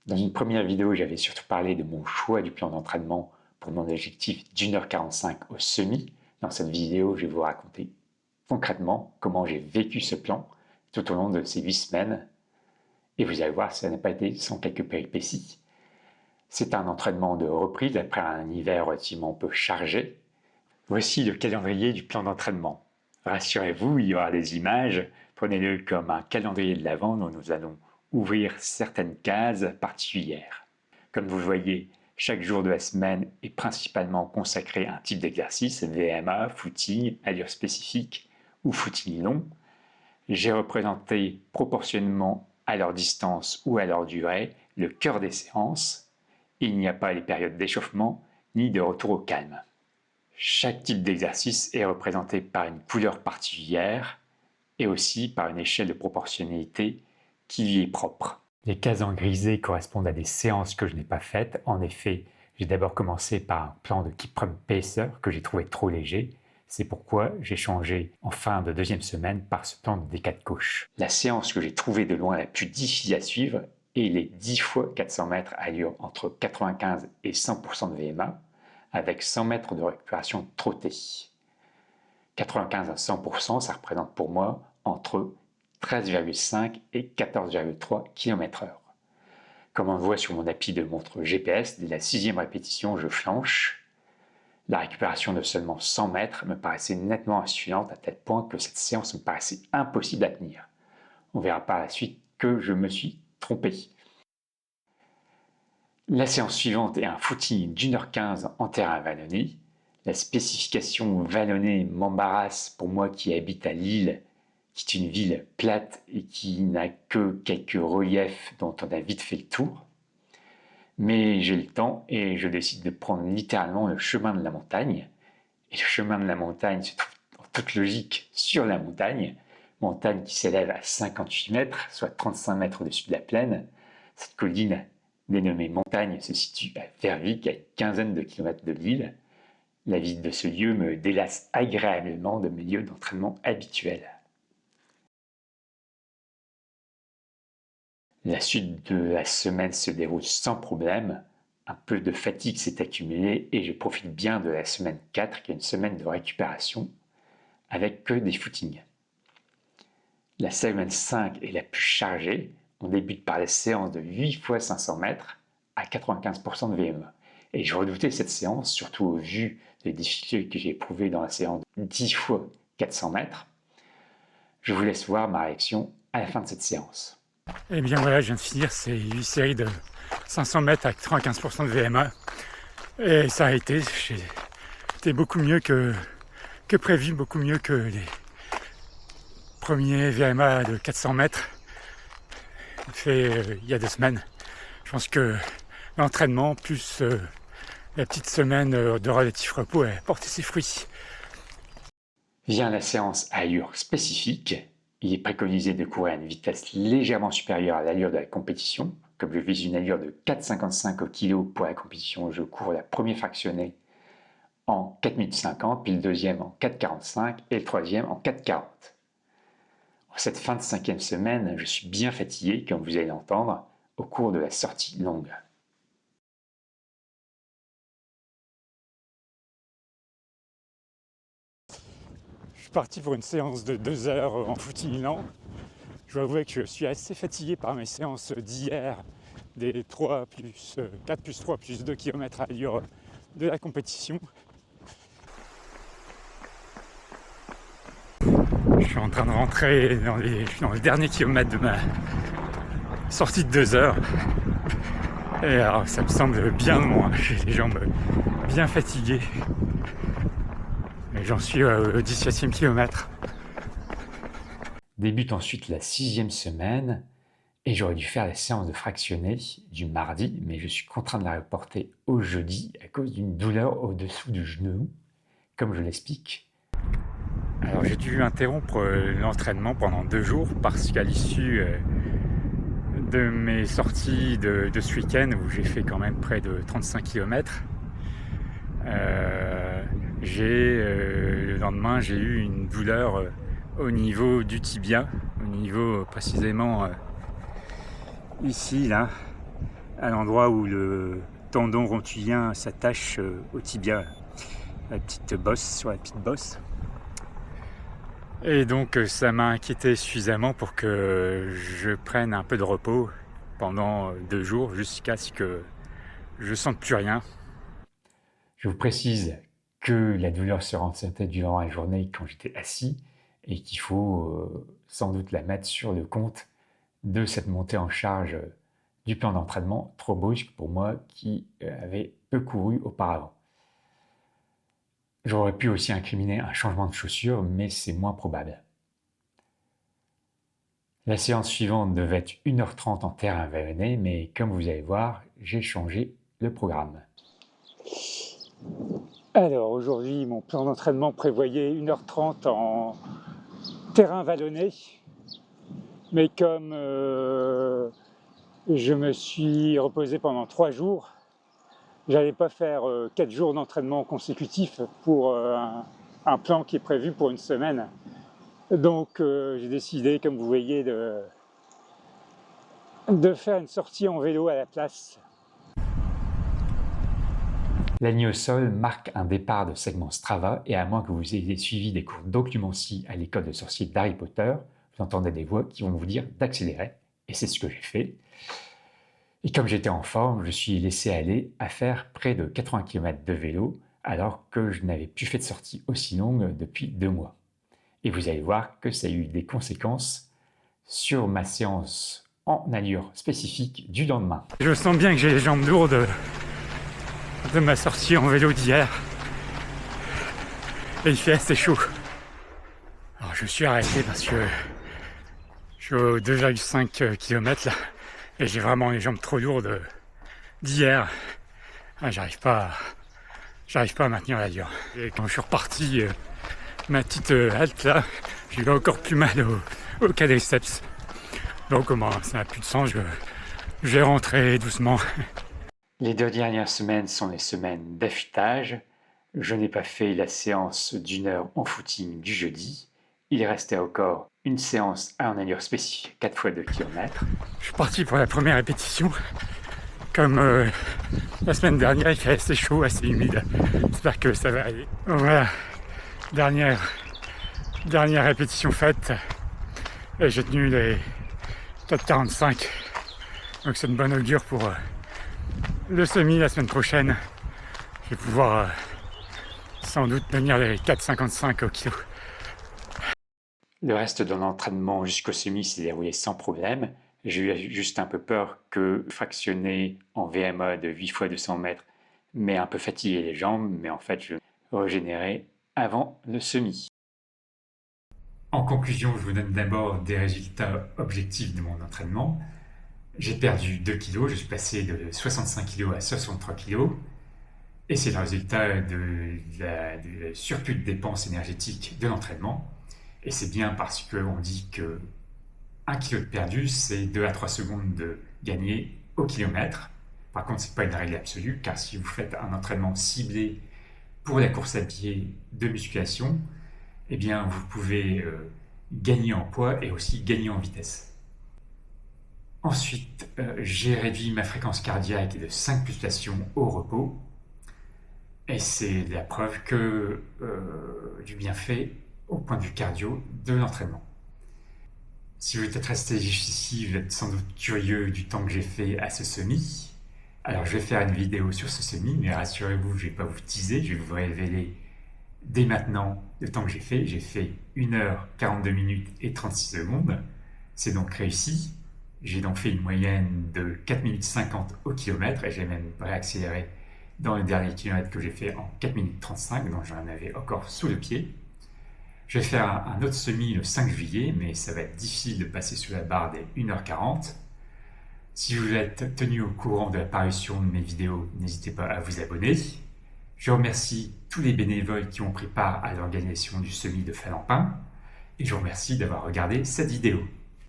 Dans une première vidéo, j'avais surtout parlé de mon choix du plan d'entraînement pour mon objectif d'1h45 au semi. Dans cette vidéo, je vais vous raconter concrètement comment j'ai vécu ce plan tout au long de ces 8 semaines. Et vous allez voir, ça n'a pas été sans quelques péripéties. C'est un entraînement de reprise après un hiver relativement peu chargé. Voici le calendrier du plan d'entraînement. Rassurez-vous, il y aura des images. Prenez-le comme un calendrier de l'Avent dont nous allons ouvrir certaines cases particulières. Comme vous le voyez, chaque jour de la semaine est principalement consacré à un type d'exercice, VMA, footing, allure spécifique ou footing long. J'ai représenté proportionnellement à leur distance ou à leur durée le cœur des séances. Il n'y a pas les périodes d'échauffement ni de retour au calme. Chaque type d'exercice est représenté par une couleur particulière et aussi par une échelle de proportionnalité qui lui est propre. Les cases en grisé correspondent à des séances que je n'ai pas faites. En effet, j'ai d'abord commencé par un plan de Keep Run Pacer que j'ai trouvé trop léger. C'est pourquoi j'ai changé en fin de deuxième semaine par ce plan de D4 Coach. La séance que j'ai trouvée de loin la plus difficile à suivre est les 10 fois 400 mètres à allure entre 95 et 100% de VMA avec 100 mètres de récupération trottée. 95 à 100%, ça représente pour moi entre 13,5 et 14,3 km/h. Comme on le voit sur mon appli de montre GPS, dès la 6e répétition, je flanche. La récupération de seulement 100 mètres me paraissait nettement insuffisante à tel point que cette séance me paraissait impossible à tenir. On verra par la suite que je me suis trompé. La séance suivante est un footing d'1h15 en terrain vallonné. La spécification vallonnée m'embarrasse pour moi qui habite à Lille, qui est une ville plate et qui n'a que quelques reliefs dont on a vite fait le tour. Mais j'ai le temps et je décide de prendre littéralement le chemin de la montagne. Et le chemin de la montagne se trouve en toute logique sur la montagne qui s'élève à 58 mètres, soit 35 mètres au-dessus de la plaine. Cette colline dénommée montagne se situe à Verviers, à une quinzaine de kilomètres de Lille. La visite de ce lieu me délasse agréablement de mes lieux d'entraînement habituels. La suite de la semaine se déroule sans problème. Un peu de fatigue s'est accumulée et je profite bien de la semaine 4 qui est une semaine de récupération avec que des footings. La semaine 5 est la plus chargée. On débute par la séance de 8 fois 500 mètres à 95% de VMA. Et je redoutais cette séance, surtout au vu des difficultés que j'ai éprouvées dans la séance de 10 fois 400 mètres. Je vous laisse voir ma réaction à la fin de cette séance. Et bien voilà, je viens de finir ces 8 séries de 500 mètres à 95% de VMA. Et ça a été beaucoup mieux que prévu, beaucoup mieux que les premiers VMA de 400 mètres fait il y a 2 semaines. Je pense que l'entraînement plus la petite semaine de relatif repos a porté ses fruits. Vient la séance à allure spécifique. Il est préconisé de courir à une vitesse légèrement supérieure à l'allure de la compétition. Comme je vise une allure de 4,55 au kilo pour la compétition, je cours la première fractionnée en 4 minutes 50, puis le deuxième en 4,45 et le troisième en 4,40. En cette fin de 5e semaine, je suis bien fatigué, comme vous allez l'entendre, au cours de la sortie longue. Je suis parti pour une séance de 2 heures en footing lent. Je dois avouer que je suis assez fatigué par mes séances d'hier, des 3 plus 4 plus 3 plus 2 km à allure de la compétition. Je suis en train de rentrer dans le dernier kilomètre de ma sortie de 2 heures. Et alors ça me semble bien loin, j'ai les jambes bien fatiguées. Et j'en suis au 17e kilomètre. Débute ensuite la 6e semaine et j'aurais dû faire la séance de fractionné du mardi, mais je suis contraint de la reporter au jeudi à cause d'une douleur au-dessous du genou, comme je l'explique. Alors j'ai dû interrompre l'entraînement pendant 2 jours parce qu'à l'issue de mes sorties de ce week-end où j'ai fait quand même près de 35 km, le lendemain j'ai eu une douleur au niveau du tibia, au niveau précisément ici là, à l'endroit où le tendon rotulien s'attache au tibia, la petite bosse, sur la petite bosse. Et donc ça m'a inquiété suffisamment pour que je prenne un peu de repos pendant 2 jours jusqu'à ce que je sente plus rien. Je vous précise que la douleur se ressentait durant la journée quand j'étais assis et qu'il faut sans doute la mettre sur le compte de cette montée en charge du plan d'entraînement trop brusque pour moi qui avait peu couru auparavant. J'aurais pu aussi incriminer un changement de chaussures, mais c'est moins probable. La séance suivante devait être 1h30 en terrain vallonné, mais comme vous allez voir, j'ai changé le programme. Alors aujourd'hui, mon plan d'entraînement prévoyait 1h30 en terrain vallonné, mais comme je me suis reposé pendant 3 jours, j'allais pas faire 4 jours d'entraînement consécutifs pour un plan qui est prévu pour une semaine. Donc j'ai décidé, comme vous voyez, de faire une sortie en vélo à la place. La nuit au sol marque un départ de segment Strava et à moins que vous ayez suivi des cours d'occlumencie à l'école de sorciers d'Harry Potter, vous entendez des voix qui vont vous dire d'accélérer, et c'est ce que j'ai fait. Et comme j'étais en forme, je suis laissé aller à faire près de 80 km de vélo alors que je n'avais plus fait de sortie aussi longue depuis 2 mois. Et vous allez voir que ça a eu des conséquences sur ma séance en allure spécifique du lendemain. Je sens bien que j'ai les jambes lourdes de ma sortie en vélo d'hier. Et il fait assez chaud. Alors je suis arrêté parce que je suis aux 2,5 km là. Et j'ai vraiment les jambes trop lourdes d'hier. Ah, j'arrive pas à maintenir l'allure. Et quand je suis reparti, ma petite halte là, j'ai eu encore plus mal au quadriceps. Donc ça n'a plus de sens, je vais rentrer doucement. Les 2 dernières semaines sont les semaines d'affûtage. Je n'ai pas fait la séance d'1 heure en footing du jeudi. Il restait encore une séance en allure spécifique 4 x 2 km. Je suis parti pour la première répétition. Comme la semaine dernière, il fait assez chaud, assez humide. J'espère que ça va aller. Voilà, dernière répétition faite. Et j'ai tenu les 4,45. Donc c'est une bonne augure pour le semi la semaine prochaine. Je vais pouvoir sans doute tenir les 4,55 au kilo. Le reste de l'entraînement jusqu'au semi s'est déroulé sans problème. J'ai eu juste un peu peur que fractionner en VMA de 8 x 200 mètres m'ait un peu fatigué les jambes, mais en fait je régénérais avant le semi. En conclusion, je vous donne d'abord des résultats objectifs de mon entraînement. J'ai perdu 2 kg, je suis passé de 65 kg à 63 kg. Et c'est le résultat du surplus de dépenses énergétiques de l'entraînement. Et c'est bien parce qu'on dit que 1 kg de perdu, c'est 2 à 3 secondes de gagné au kilomètre. Par contre, ce n'est pas une règle absolue, car si vous faites un entraînement ciblé pour la course à pied de musculation, eh bien, vous pouvez gagner en poids et aussi gagner en vitesse. Ensuite, j'ai réduit ma fréquence cardiaque de 5 pulsations au repos. Et c'est la preuve que du bienfait au point de vue cardio de l'entraînement. Si vous êtes resté jusqu'ici, vous êtes sans doute curieux du temps que j'ai fait à ce semi. Alors je vais faire une vidéo sur ce semi, mais rassurez-vous, je ne vais pas vous teaser, je vais vous révéler dès maintenant le temps que j'ai fait. J'ai fait 1 heure 42 minutes et 36 secondes. C'est donc réussi. J'ai donc fait une moyenne de 4 minutes 50 au kilomètre et j'ai même réaccéléré dans le dernier kilomètre que j'ai fait en 4 minutes 35, donc j'en avais encore sous le pied. Je vais faire un autre semi le 5 juillet, mais ça va être difficile de passer sous la barre des 1h40. Si vous êtes tenu au courant de la parution de mes vidéos, n'hésitez pas à vous abonner. Je remercie tous les bénévoles qui ont pris part à l'organisation du semi de Falampin et je vous remercie d'avoir regardé cette vidéo.